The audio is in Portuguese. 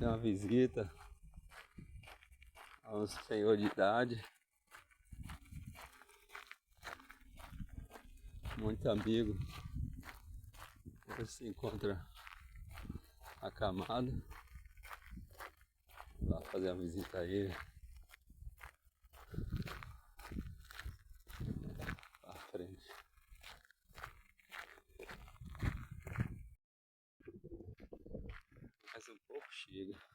fazer uma visita a um senhor de idade, muito amigo. Ele se encontra acamado. Vou lá fazer uma visita a ele. Pra frente. Mais um pouco chega.